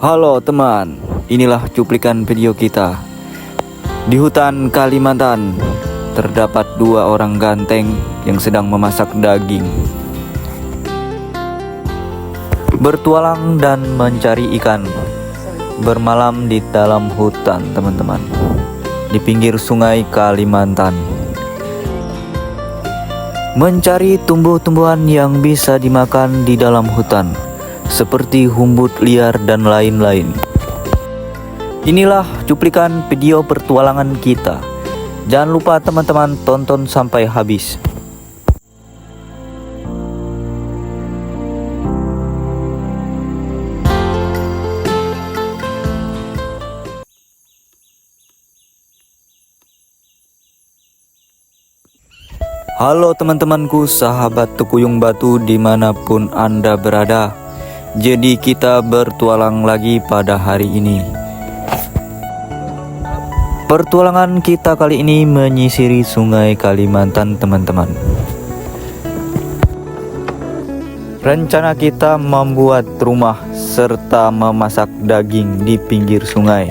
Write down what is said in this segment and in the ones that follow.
Halo teman, inilah cuplikan video kita. Di hutan Kalimantan terdapat dua orang ganteng yang sedang memasak daging, bertualang dan mencari ikan, bermalam di dalam hutan teman-teman, di pinggir sungai Kalimantan, mencari tumbuh-tumbuhan yang bisa dimakan di dalam hutan, seperti humbut liar dan lain-lain. Inilah cuplikan video pertualangan kita. Jangan lupa teman-teman tonton sampai habis. Halo teman-temanku, sahabat Tekuyung Batu dimanapun Anda berada. Jadi kita bertualang lagi pada hari ini. Pertualangan kita kali ini menyisiri sungai Kalimantan teman-teman. Rencana kita membuat rumah serta memasak daging di pinggir sungai.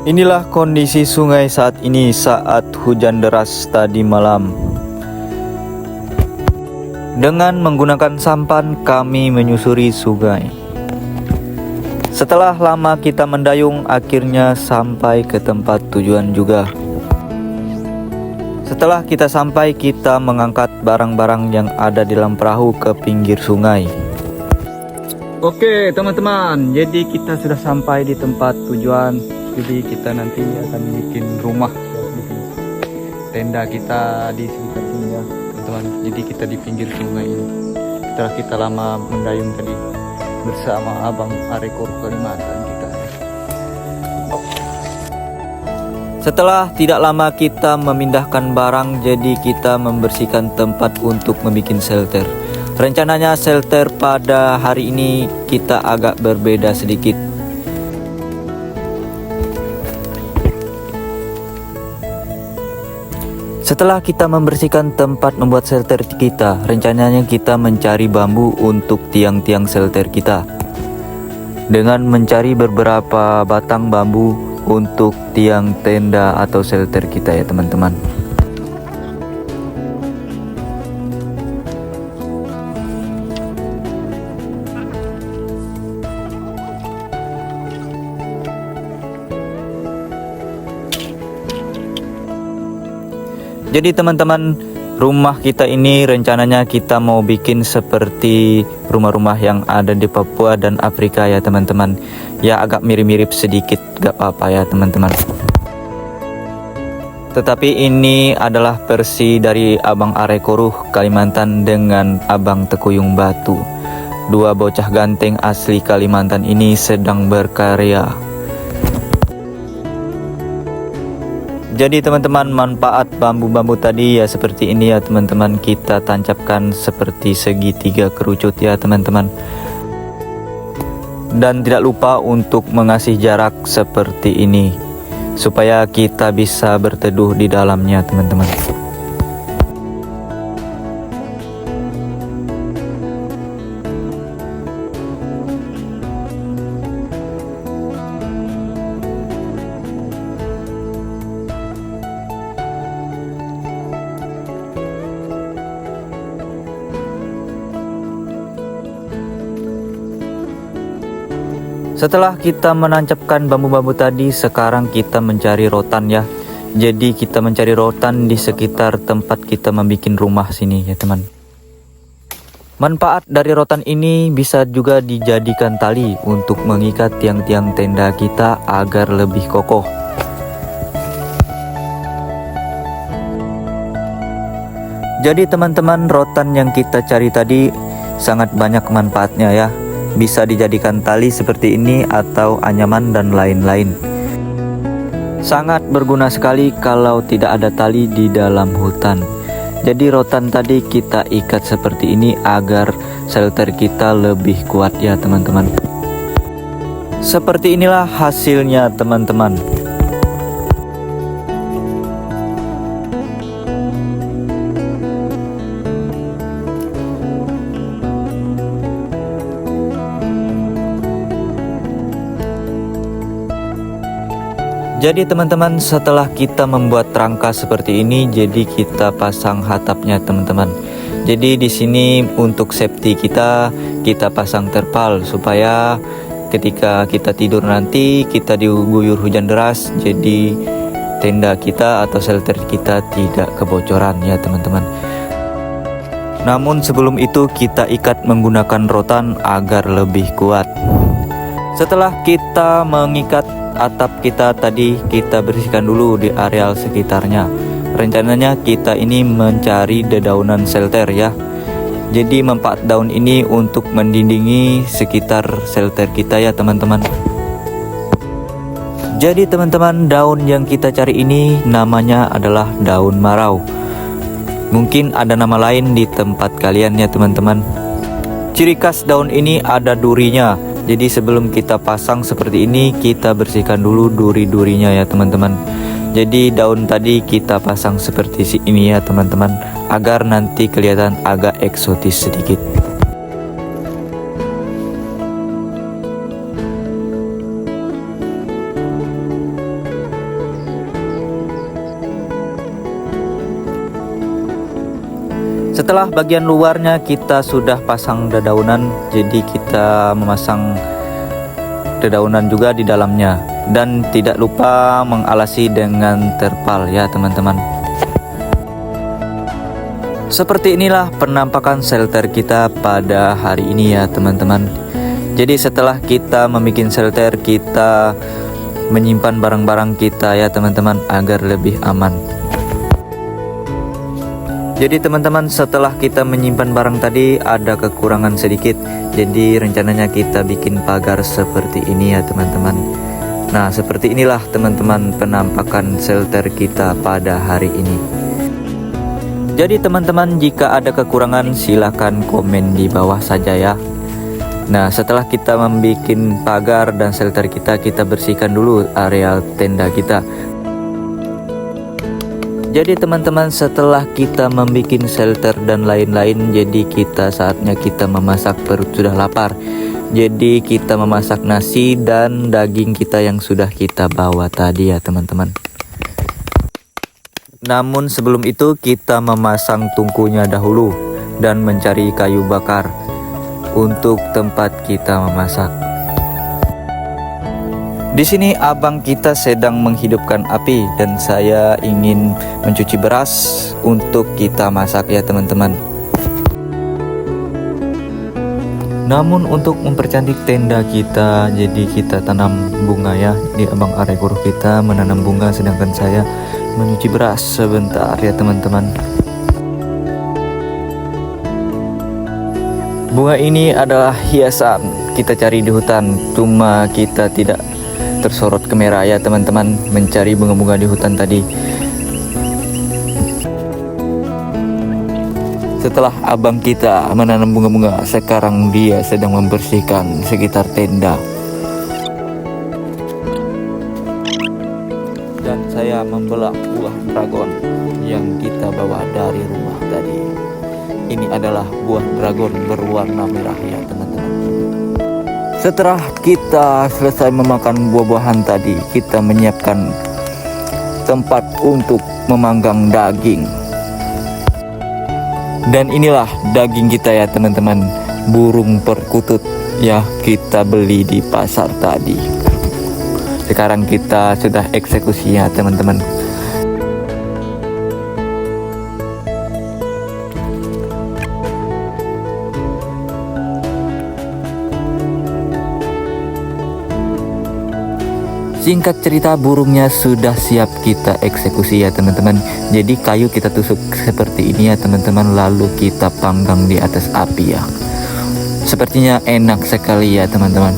Inilah kondisi sungai saat ini saat hujan deras tadi malam. Dengan menggunakan sampan kami menyusuri sungai. Setelah lama kita mendayung, akhirnya sampai ke tempat tujuan juga. Setelah kita sampai, kita mengangkat barang-barang yang ada di dalam perahu ke pinggir sungai. Oke teman-teman, jadi kita sudah sampai di tempat tujuan. Jadi kita nanti akan bikin rumah, bikin tenda kita di sekitar sini ya teman-teman. Jadi kita di pinggir sungai ini. Setelah kita lama mendayung tadi bersama Abang Arekor Kalimantan kita. Setelah tidak lama kita memindahkan barang, jadi kita membersihkan tempat untuk membuat shelter. Rencananya shelter pada hari ini kita agak berbeda sedikit. Setelah kita membersihkan tempat membuat shelter kita, rencananya kita mencari bambu untuk tiang-tiang shelter kita. Dengan mencari beberapa batang bambu untuk tiang tenda atau shelter kita ya teman-teman. Jadi teman-teman, rumah kita ini rencananya kita mau bikin seperti rumah-rumah yang ada di Papua dan Afrika ya teman-teman. Ya agak mirip-mirip sedikit, gak apa-apa ya teman-teman. Tetapi ini adalah versi dari Abang Arekoruh Kalimantan dengan Abang Tekuyung Batu. Dua bocah ganteng asli Kalimantan ini sedang berkarya. Jadi teman-teman, manfaat bambu-bambu tadi ya seperti ini ya teman-teman. Kita tancapkan seperti segitiga kerucut ya teman-teman. Dan tidak lupa untuk mengasih jarak seperti ini, supaya kita bisa berteduh di dalamnya teman-teman. Setelah kita menancapkan bambu-bambu tadi, sekarang kita mencari rotan ya. Jadi kita mencari rotan di sekitar tempat kita membuat rumah sini ya teman. Manfaat dari rotan ini bisa juga dijadikan tali untuk mengikat tiang-tiang tenda kita agar lebih kokoh. Jadi teman-teman, rotan yang kita cari tadi sangat banyak manfaatnya ya. Bisa dijadikan tali seperti ini atau anyaman dan lain-lain. Sangat berguna sekali kalau tidak ada tali di dalam hutan. Jadi rotan tadi kita ikat seperti ini agar shelter kita lebih kuat ya teman-teman. Seperti inilah hasilnya teman-teman. Jadi teman-teman, setelah kita membuat rangka seperti ini, jadi kita pasang hatapnya teman-teman. Jadi di sini untuk safety kita pasang terpal supaya ketika kita tidur nanti kita diguyur hujan deras, jadi tenda kita atau shelter kita tidak kebocoran ya teman-teman. Namun sebelum itu kita ikat menggunakan rotan agar lebih kuat. Setelah kita mengikat atap kita tadi, kita bersihkan dulu di areal sekitarnya. Rencananya kita ini mencari dedaunan shelter ya. Jadi manfaat daun ini untuk mendindingi sekitar shelter kita ya teman-teman. Jadi teman-teman, daun yang kita cari ini namanya adalah daun marau. Mungkin ada nama lain di tempat kalian ya teman-teman. Ciri khas daun ini ada durinya. Jadi sebelum kita pasang seperti ini, kita bersihkan dulu duri-durinya ya teman-teman. Jadi daun tadi kita pasang seperti ini ya teman-teman, agar nanti kelihatan agak eksotis sedikit. Setelah bagian luarnya kita sudah pasang dedaunan, jadi kita memasang dedaunan juga di dalamnya. Dan tidak lupa mengalasi dengan terpal ya teman-teman. Seperti inilah penampakan shelter kita pada hari ini ya teman-teman. Jadi setelah kita membuat shelter, kita menyimpan barang-barang kita ya teman-teman agar lebih aman. Jadi teman-teman, setelah kita menyimpan barang tadi ada kekurangan sedikit. Jadi rencananya kita bikin pagar seperti ini ya teman-teman. Nah seperti inilah teman-teman penampakan shelter kita pada hari ini. Jadi teman-teman, jika ada kekurangan silahkan komen di bawah saja ya. Nah setelah kita membuat pagar dan shelter kita bersihkan dulu areal tenda kita. Jadi teman-teman, setelah kita membuat shelter dan lain-lain, jadi saatnya kita memasak, perut sudah lapar. Jadi kita memasak nasi dan daging kita yang sudah kita bawa tadi ya teman-teman. Namun sebelum itu kita memasang tungkunya dahulu dan mencari kayu bakar untuk tempat kita memasak. Di sini abang kita sedang menghidupkan api dan saya ingin mencuci beras untuk kita masak ya teman-teman. Namun untuk mempercantik tenda kita, jadi kita tanam bunga ya. Di abang Aregoro kita menanam bunga, sedangkan saya mencuci beras sebentar ya teman-teman. Bunga ini adalah hiasan kita cari di hutan, cuma kita tidak tersorot kamera ya teman-teman mencari bunga-bunga di hutan tadi. Setelah abang kita menanam bunga-bunga, sekarang dia sedang membersihkan sekitar tenda. Dan saya membelah buah dragon yang kita bawa dari rumah tadi. Ini adalah buah dragon berwarna merah ya teman-teman. Setelah kita selesai memakan buah-buahan tadi, kita menyiapkan tempat untuk memanggang daging. Dan inilah daging kita ya teman-teman, burung perkutut ya, kita beli di pasar tadi. Sekarang kita sudah eksekusi ya teman-teman. Singkat cerita, burungnya sudah siap kita eksekusi ya teman-teman. Jadi kayu kita tusuk seperti ini ya teman-teman, lalu kita panggang di atas api ya. Sepertinya enak sekali ya teman-teman.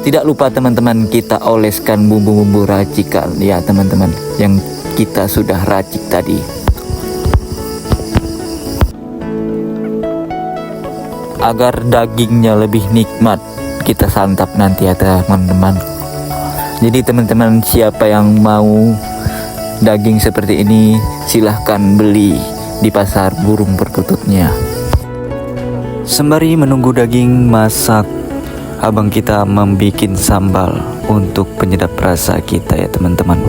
Tidak lupa teman-teman, kita oleskan bumbu-bumbu racikan ya teman-teman, yang kita sudah racik tadi, agar dagingnya lebih nikmat kita santap nanti ya teman-teman. Jadi teman-teman, siapa yang mau daging seperti ini silahkan beli di pasar burung perkututnya. Sembari menunggu daging masak, abang kita membuat sambal untuk penyedap rasa kita ya teman-teman.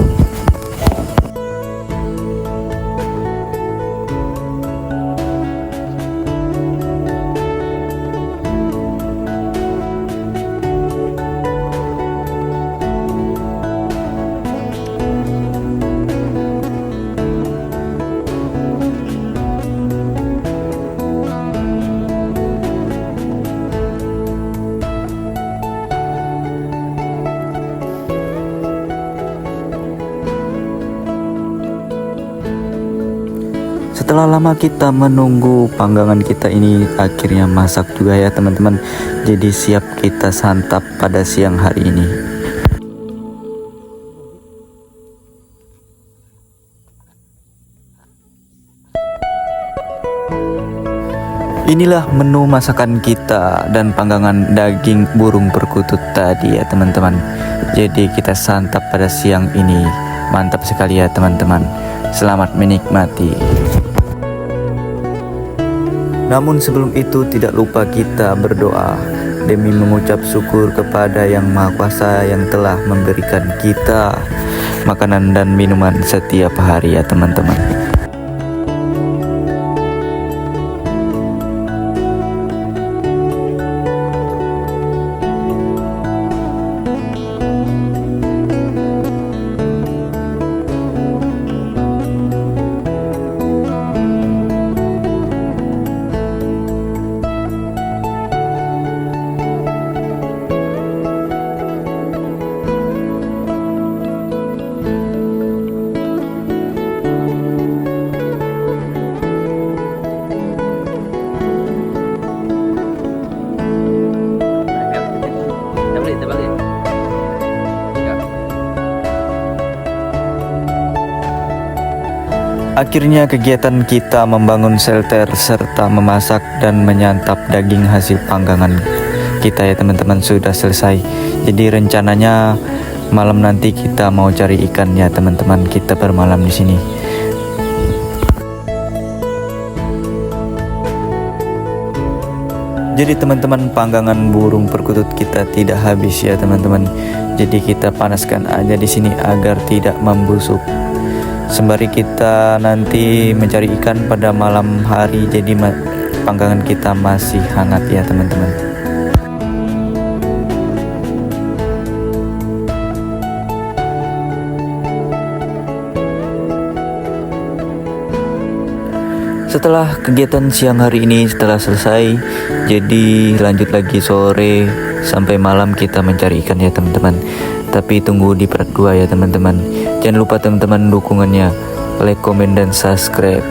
Setelah lama kita menunggu, panggangan kita ini akhirnya masak juga ya teman-teman. Jadi siap kita santap pada siang hari ini. Inilah menu masakan kita dan panggangan daging burung perkutut tadi ya teman-teman. Jadi kita santap pada siang ini. Mantap sekali ya teman-teman. Selamat menikmati. Namun sebelum itu tidak lupa kita berdoa demi mengucap syukur kepada Yang Maha Kuasa yang telah memberikan kita makanan dan minuman setiap hari ya teman-teman. Akhirnya kegiatan kita membangun shelter serta memasak dan menyantap daging hasil panggangan kita ya teman-teman sudah selesai. Jadi rencananya malam nanti kita mau cari ikan ya teman-teman, kita bermalam di sini. Jadi teman-teman, panggangan burung perkutut kita tidak habis ya teman-teman. Jadi kita panaskan aja di sini agar tidak membusuk. Sembari kita nanti mencari ikan pada malam hari, jadi panggangan kita masih hangat ya teman-teman. Setelah kegiatan siang hari ini setelah selesai, jadi lanjut lagi sore sampai malam kita mencari ikan ya teman-teman. Tapi tunggu di part 2 ya teman-teman. Jangan lupa teman-teman dukungannya, like, komen, dan subscribe.